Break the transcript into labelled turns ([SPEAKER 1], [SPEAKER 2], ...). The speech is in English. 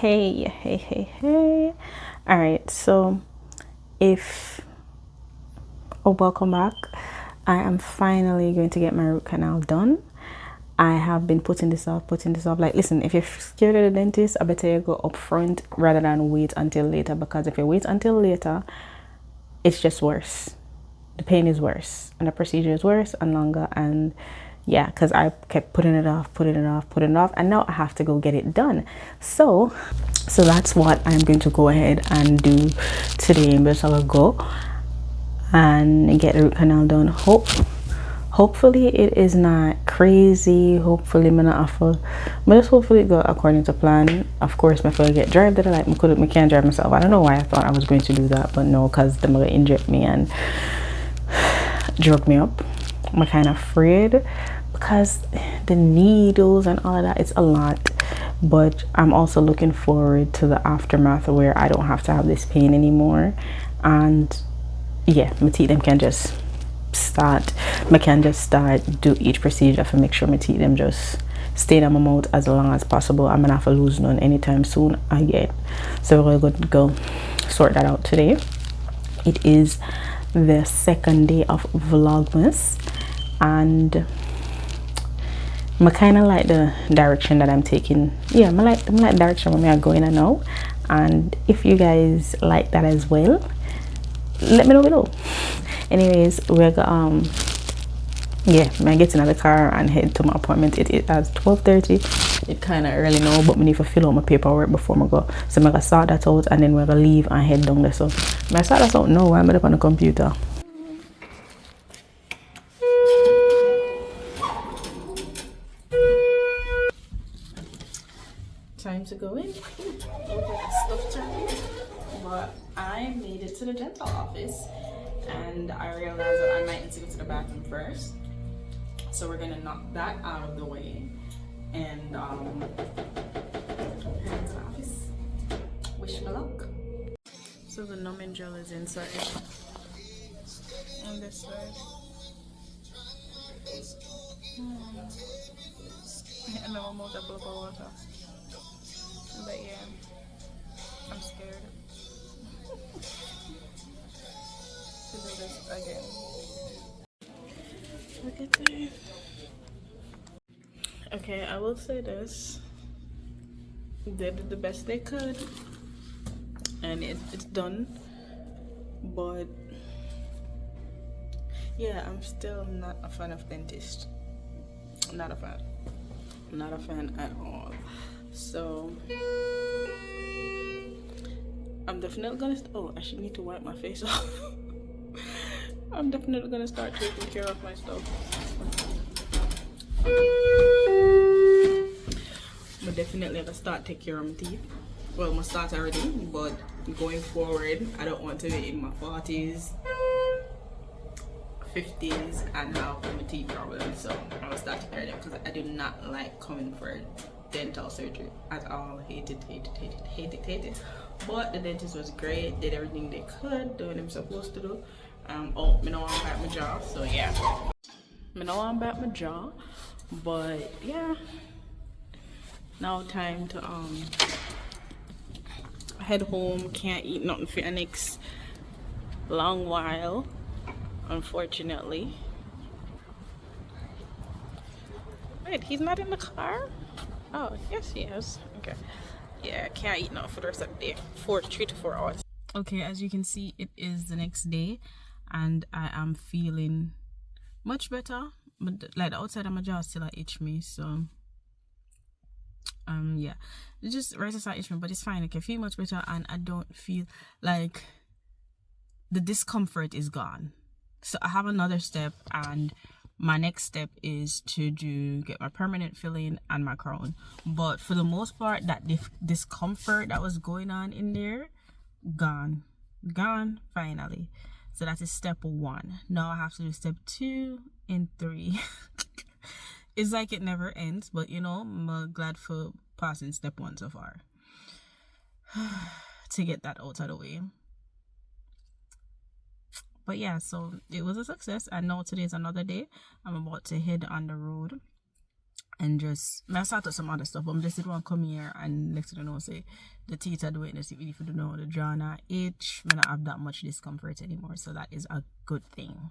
[SPEAKER 1] Hey. All right, so if welcome back. I am finally going to get my root canal done. I have been putting this off. Like, listen, if you're scared of the dentist, I better you go up front rather than wait until later, because if you wait until later, it's just worse. The pain is worse, and the procedure is worse and longer, and yeah, because I kept putting it off, and now I have to go get it done. So that's what I'm going to go ahead and do today. I'm just gonna go and get the root canal done. Hopefully it is not crazy. Hopefully I'm not awful, but just hopefully it go according to plan. Of course, my feel get drive that I like. I can't drive myself. I don't know why I thought I was going to do that, but no, because they're gonna inject me and drug me up. I'm kind of afraid because the needles and all of that, it's a lot. But I'm also looking forward to the aftermath where I don't have to have this pain anymore, and yeah, my teeth them can just start do each procedure to make sure my teeth them just stay in my mouth as long as possible. I'm gonna have to lose none anytime soon again, so we're going to go sort that out today. It is the second day of Vlogmas, and I kind of like the direction that I'm taking. Yeah, I like the direction where I'm going now, and if you guys like that as well, let me know below. Anyways, we're I get in the car and head to my appointment. It is at 12:30. It's kind of early now, but I need to fill out my paperwork before I go. So I'm gonna sort that out, and then we're gonna leave and head down there. So I sort that out now while I'm up on the computer. Time to go in. But I made it to the dental office, and I realized that I might need to go to the bathroom first. So we're gonna knock that out of the way and head to the office. Wish me luck. So the numbing gel is inside on this side. And then one more double of water. But yeah, I'm scared to do this again. Look at that. Okay, I will say this. They did the best they could, and it's done. But yeah, I'm still not a fan of dentists. Not a fan at all. So I'm definitely gonna I should need to wipe my face off. I'm definitely gonna start taking care of my stuff. But definitely gonna start taking care of my teeth. Well, I'm gonna start already, but going forward, I don't want to be in my 40s, 50s and have my teeth problems. So I'm gonna start taking care of them, because I do not like coming for dental surgery at all. Hate it. But the dentist was great, did everything they could, doing what I'm supposed to do. Me no want back my jaw, so yeah. Me no want back my jaw, but yeah. Now time to head home. Can't eat nothing for the next long while, unfortunately. Wait, he's not in the car? Oh, yes he is. Okay. Yeah, can't eat nothing for the rest of the day. 3 to 4 hours. Okay, as you can see, it is the next day, and I am feeling much better. But like the outside of my jaw still itch me, so yeah, it's just right aside itch me, but it's fine. I can feel much better, and I don't feel like the discomfort is gone. So I have another step, and my next step is to get my permanent filling and my crown. But for the most part, that discomfort that was going on in there, gone finally. So that is step 1. Now I have to do step 2 and 3. It's like it never ends, but you know, I'm glad for passing step 1 so far. To get that out of the way. But yeah, so it was a success, and now today is another day. I'm about to head on the road
[SPEAKER 2] and just I start out some other stuff, but I'm just want to come here and let you know say the teeth are doing this. If you don't know the draw now itch, I don't have that much discomfort anymore, so that is a good thing.